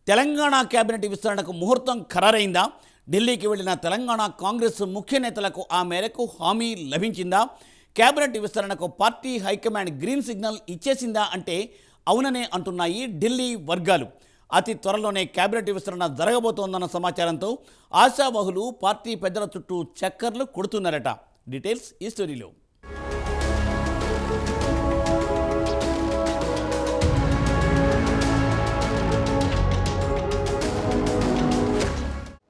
Telangana cabinet విస్తరణకు ముహూర్తం ఖరారైందా? ఢిల్లీకి వెళ్లిన తెలంగాణ కాంగ్రెస్ ముఖ్య నేతలకు ఆ మేరకు హామీ లభించిందా? కేబినెట్ విస్తరణకు పార్టీ హైకమాండ్ గ్రీన్ సిగ్నల్ ఇచ్చేసిందా అంటే అవుననే అంటున్నాయి ఢిల్లీ వర్గాలు. అతి త్వరలోనే కేబినెట్ విస్తరణ జరగబోతోందన్న సమాచారంతో ఆశావహులు పార్టీ పెద్దల చుట్టూ చక్కర్లు కొడుతున్నారట. డీటెయిల్స్ ఈ స్టోరీలో.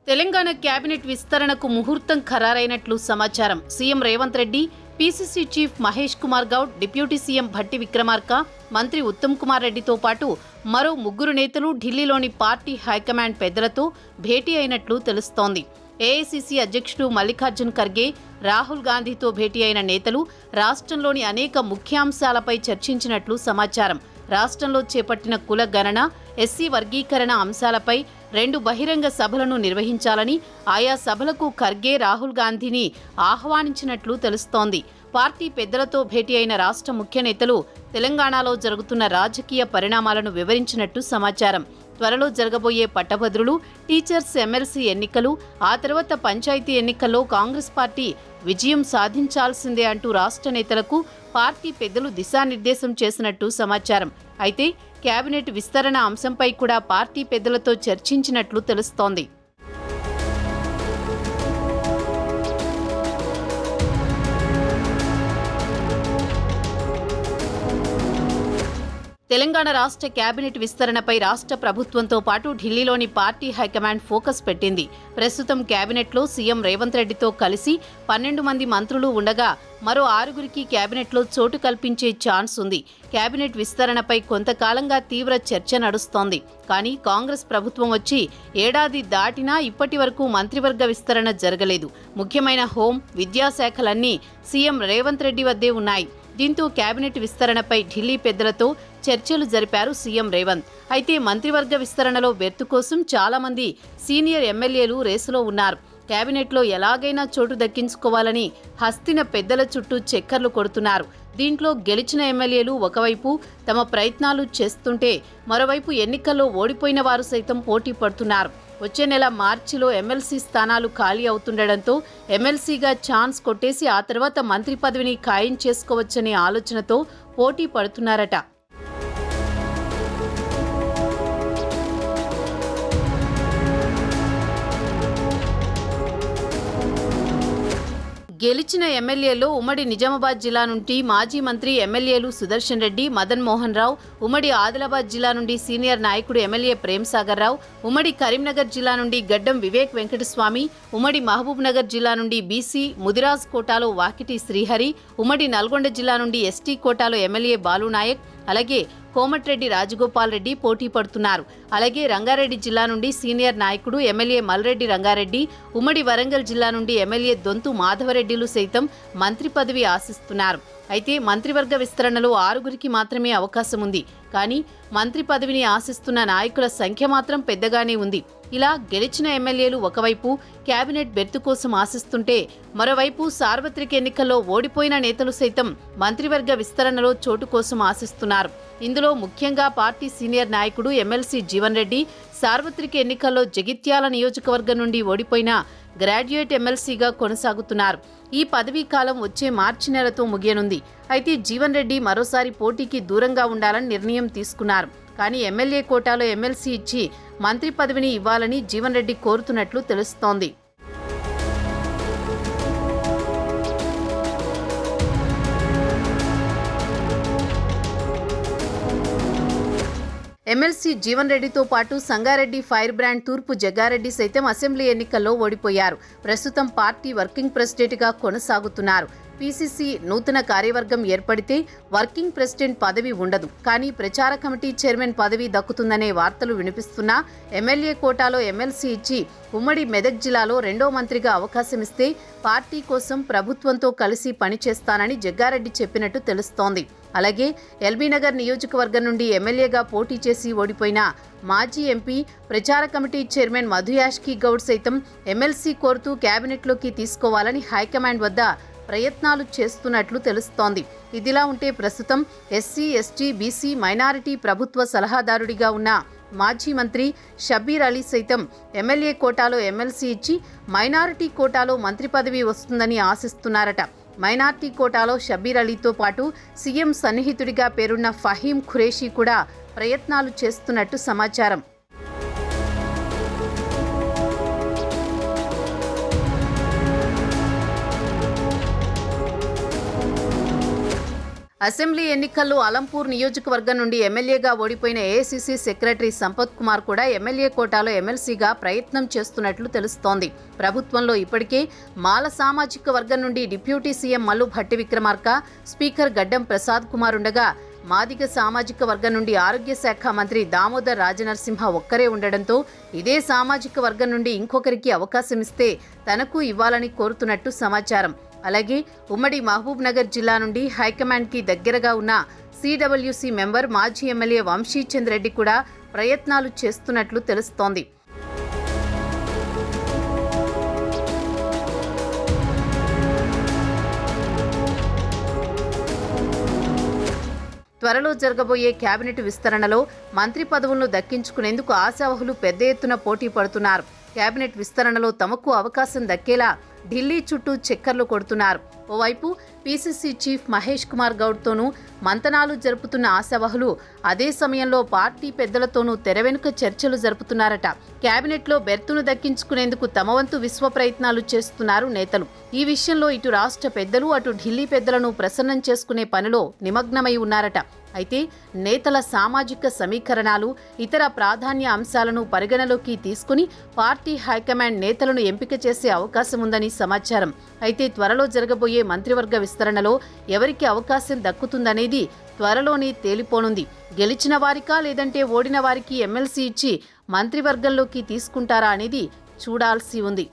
తెలంగాణ కేబినెట్ విస్తరణకు ముహూర్తం ఖరారైనట్లు సమాచారం. CM Revanth Reddy, PCC chief Mahesh Kumar Goud, deputy CM Bhatti Vikramarka, మంత్రి ఉత్తమ్ కుమార్ రెడ్డితో పాటు మరో 3 నేతలు ఢిల్లీలోని పార్టీ హైకమాండ్ పెద్దలతో భేటీ అయినట్లు తెలుస్తోంది. ఏఐసీసీ అధ్యక్షుడు మల్లికార్జున్ ఖర్గే, రాహుల్ గాంధీతో భేటీ అయిన నేతలు రాష్ట్రంలోని అనేక ముఖ్యాంశాలపై చర్చించినట్లు సమాచారం. రాష్ట్రంలో చేపట్టిన కుల గణన, ఎస్సీ వర్గీకరణ అంశాలపై 2 బహిరంగ సభలను నిర్వహించాలని ఆయా సభలకు ఖర్గే, రాహుల్ గాంధీని ఆహ్వానించినట్లు తెలుస్తోంది. పార్టీ పెద్దలతో భేటీ అయిన రాష్ట్ర ముఖ్య నేతలు తెలంగాణలో జరుగుతున్న రాజకీయ పరిణామాలను వివరించినట్టు సమాచారం. త్వరలో జరగబోయే పట్టభద్రులు, టీచర్స్ ఎమ్మెల్సీ ఎన్నికలు, ఆ తర్వాత పంచాయతీ ఎన్నికల్లో కాంగ్రెస్ పార్టీ విజయం సాధించాల్సిందే అంటూ రాష్ట్ర నేతలకు పార్టీ పెద్దలు దిశానిర్దేశం చేసినట్టు సమాచారం. అయితే కేబినెట్ విస్తరణ అంశంపై కూడా పార్టీ పెద్దలతో చర్చించినట్లు తెలుస్తోంది. తెలంగాణ రాష్ట్ర కేబినెట్ విస్తరణపై రాష్ట్ర ప్రభుత్వంతో పాటు ఢిల్లీలోని పార్టీ హైకమాండ్ ఫోకస్ పెట్టింది. ప్రస్తుతం కేబినెట్లో సీఎం రేవంత్ రెడ్డితో కలిసి 12 మంది మంత్రులు ఉండగా మరో 6గురికి కేబినెట్లో చోటు కల్పించే ఛాన్స్ ఉంది. కేబినెట్ విస్తరణపై కొంతకాలంగా తీవ్ర చర్చ నడుస్తోంది. కానీ కాంగ్రెస్ ప్రభుత్వం వచ్చి ఏడాది దాటినా ఇప్పటి వరకు మంత్రివర్గ విస్తరణ జరగలేదు. ముఖ్యమైన హోం, విద్యాశాఖలన్నీ సీఎం రేవంత్ రెడ్డి వద్దే ఉన్నాయి. దీంతో కేబినెట్ విస్తరణపై ఢిల్లీ పెద్దలతో చర్చలు జరిపారు సీఎం రేవంత్. అయితే మంత్రివర్గ విస్తరణలో బెర్తు కోసం చాలా మంది సీనియర్ ఎమ్మెల్యేలు రేసులో ఉన్నారు. కేబినెట్లో ఎలాగైనా చోటు దక్కించుకోవాలని హస్తిన పెద్దల చుట్టూ చక్కర్లు కొడుతున్నారు. దీంట్లో గెలిచిన ఎమ్మెల్యేలు ఒకవైపు తమ ప్రయత్నాలు చేస్తుంటే, మరోవైపు ఎన్నికల్లో ఓడిపోయిన వారు సైతం పోటీ పడుతున్నారు. వచ్చే నెల మార్చిలో ఎమ్మెల్సీ స్థానాలు ఖాళీ అవుతుండటంతో ఎమ్మెల్సీగా ఛాన్స్ కొట్టేసి ఆ తర్వాత మంత్రి పదవిని ఖాయం చేసుకోవచ్చనే ఆలోచనతో పోటీ పడుతున్నారట. గెలిచిన ఎమ్మెల్యేలో ఉమ్మడి నిజామాబాద్ జిల్లా నుండి మాజీ మంత్రి ఎమ్మెల్యేలు సుదర్శన్ రెడ్డి, మదన్ మోహన్ రావు, ఉమ్మడి ఆదిలాబాద్ జిల్లా నుండి సీనియర్ నాయకుడు ఎమ్మెల్యే ప్రేమ్ సాగర్ రావు, ఉమ్మడి కరీంనగర్ జిల్లా నుండి గడ్డం వివేక్ వెంకటస్వామి, ఉమ్మడి మహబూబ్ నగర్ జిల్లా నుండి బీసీ ముదిరాజ్ కోటాలో వాకిటి శ్రీహరి, ఉమ్మడి నల్గొండ జిల్లా నుండి ఎస్టీ కోటాలో ఎమ్మెల్యే బాలునాయక్, అలాగే కోమటిరెడ్డి రాజగోపాల్ రెడ్డి పోటీ పడుతున్నారు. అలాగే రంగారెడ్డి జిల్లా నుండి సీనియర్ నాయకుడు ఎమ్మెల్యే మల్రెడ్డి రంగారెడ్డి, ఉమ్మడి వరంగల్ జిల్లా నుండి ఎమ్మెల్యే దొంతు మాధవరెడ్డిలు సైతం మంత్రి పదవి ఆశిస్తున్నారు. అయితే మంత్రివర్గ విస్తరణలో 6గురికి మాత్రమే అవకాశం ఉంది. కానీ మంత్రి పదవిని ఆశిస్తున్న నాయకుల సంఖ్య మాత్రం పెద్దగానే ఉంది. ఇలా గెలిచిన ఎమ్మెల్యేలు ఒకవైపు కేబినెట్ బెర్తు కోసం ఆశిస్తుంటే, మరోవైపు సార్వత్రిక ఎన్నికల్లో ఓడిపోయిన నేతలు సైతం మంత్రివర్గ విస్తరణలో చోటు కోసం ఆశిస్తున్నారు. ఇందులో ముఖ్యంగా పార్టీ సీనియర్ నాయకుడు ఎమ్మెల్సీ జీవన్ రెడ్డి సార్వత్రిక ఎన్నికల్లో జగిత్యాల నియోజకవర్గం నుండి ఓడిపోయిన గ్రాడ్యుయేట్ ఎమ్మెల్సీగా కొనసాగుతున్నారు. ఈ పదవీ కాలం వచ్చే మార్చి నెలతో ముగియనుంది. అయితే జీవన్ రెడ్డి మరోసారి పోటీకి దూరంగా ఉండాలని నిర్ణయం తీసుకున్నారు. కానీ ఎమ్మెల్యే కోటాలో ఎమ్మెల్సీ ఇచ్చి మంత్రి పదవిని ఇవ్వాలని జీవన్ రెడ్డి కోరుతున్నట్లు తెలుస్తోంది. ఎమ్మెల్సీ జీవన్ రెడ్డితో పాటు సంగారెడ్డి ఫైర్ బ్రాండ్ తూర్పు జగ్గారెడ్డి సైతం అసెంబ్లీ ఎన్నికల్లో ఓడిపోయారు. ప్రస్తుతం పార్టీ వర్కింగ్ ప్రెసిడెంట్గా కొనసాగుతున్నారు. పీసీసీ నూతన కార్యవర్గం ఏర్పడితే వర్కింగ్ ప్రెసిడెంట్ పదవి ఉండదు. కానీ ప్రచార కమిటీ చైర్మన్ పదవి దక్కుతుందనే వార్తలు వినిపిస్తున్నా ఎమ్మెల్యే కోటాలో ఎమ్మెల్సీ ఇచ్చి ఉమ్మడి మెదక్ జిల్లాలో 2వ మంత్రిగా అవకాశం ఇస్తే పార్టీ కోసం ప్రభుత్వంతో కలిసి పనిచేస్తానని జగ్గారెడ్డి చెప్పినట్టు తెలుస్తోంది. అలాగే ఎల్బీనగర్ నియోజకవర్గం నుండి ఎమ్మెల్యేగా పోటీ చేసి ఓడిపోయిన మాజీ ఎంపీ, ప్రచార కమిటీ చైర్మన్ మధుయాష్కి గౌడ్ సైతం ఎమ్మెల్సీ కోరుతూ కేబినెట్లోకి తీసుకోవాలని హైకమాండ్ వద్ద ప్రయత్నాలు చేస్తున్నట్లు తెలుస్తోంది. ఇదిలా ఉంటే ప్రస్తుతం ఎస్సీ, ఎస్టీ, బీసీ, మైనారిటీ ప్రభుత్వ సలహాదారుడిగా ఉన్న మాజీ మంత్రి షబ్బీర్ అలీ సైతం ఎమ్మెల్యే కోటాలో ఎమ్మెల్సీ ఇచ్చి మైనారిటీ కోటాలో మంత్రి పదవి వస్తుందని ఆశిస్తున్నారట. మైనార్టీ కోటాలో షబ్బీర్ అలీతో పాటు సీఎం సన్నిహితుడిగా పేరున్న ఫహీం ఖురేషీ కూడా ప్రయత్నాలు చేస్తున్నట్టు సమాచారం. అసెంబ్లీ ఎన్నికల్లో అలంపూర్ నియోజకవర్గం నుండి ఎమ్మెల్యేగా ఓడిపోయిన ఏఐసీసీ సెక్రటరీ సంపత్ కుమార్ కూడా ఎమ్మెల్యే కోటాలో ఎమ్మెల్సీగా ప్రయత్నం చేస్తున్నట్లు తెలుస్తోంది. ప్రభుత్వంలో ఇప్పటికే మాల సామాజిక వర్గం నుండి deputy CM Mallu Bhatti Vikramarka, speaker గడ్డం ప్రసాద్ కుమార్ ఉండగా మాదిగ సామాజిక వర్గం నుండి ఆరోగ్య శాఖ మంత్రి దామోదర్ రాజనరసింహ ఒక్కరే ఉండడంతో ఇదే సామాజిక వర్గం నుండి ఇంకొకరికి అవకాశం ఇస్తే తనకు ఇవ్వాలని కోరుతున్నట్టు సమాచారం. అలాగే ఉమ్మడి మహబూబ్ నగర్ జిల్లా నుండి హైకమాండ్కి దగ్గరగా ఉన్న సిడబ్ల్యూసీ మెంబర్ మాజీ ఎమ్మెల్యే వంశీచంద్ రెడ్డి కూడా ప్రయత్నాలు చేస్తున్నట్లు తెలుస్తోంది. త్వరలో జరగబోయే కేబినెట్ విస్తరణలో మంత్రి పదవులను దక్కించుకునేందుకు ఆశావహులు పెద్ద ఎత్తున పోటీ పడుతున్నారు. కేబినెట్ విస్తరణలో తమకు అవకాశం దక్కేలా ఢిల్లీ చుట్టూ చక్కర్లు కొడుతున్నారు. ఓవైపు పీసీసీ చీఫ్ మహేష్ కుమార్ గౌడ్తోనూ మంతనాలు జరుపుతున్న ఆశావహులు అదే సమయంలో పార్టీ పెద్దలతోనూ తెరవెనుక చర్చలు జరుపుతున్నారట. కేబినెట్లో బెర్తును దక్కించుకునేందుకు తమ వంతు విశ్వ ప్రయత్నాలు చేస్తున్నారు నేతలు. ఈ విషయంలో ఇటు రాష్ట్ర పెద్దలు అటు ఢిల్లీ పెద్దలను ప్రసన్నం చేసుకునే పనిలో నిమగ్నమై ఉన్నారట. అయితే నేతల సామాజిక సమీకరణాలు, ఇతర ప్రాధాన్య అంశాలను పరిగణలోకి తీసుకుని పార్టీ హైకమాండ్ నేతలను ఎంపిక చేసే అవకాశం ఉందని సమాచారం. అయితే త్వరలో జరగబోయే మంత్రివర్గ విస్తరణలో ఎవరికి అవకాశం దక్కుతుందనేది త్వరలోనే తేలిపోనుంది. గెలిచిన వారికా లేదంటే ఓడిన వారికి ఎమ్మెల్సీ ఇచ్చి మంత్రివర్గంలోకి తీసుకుంటారా అనేది చూడాల్సి ఉంది.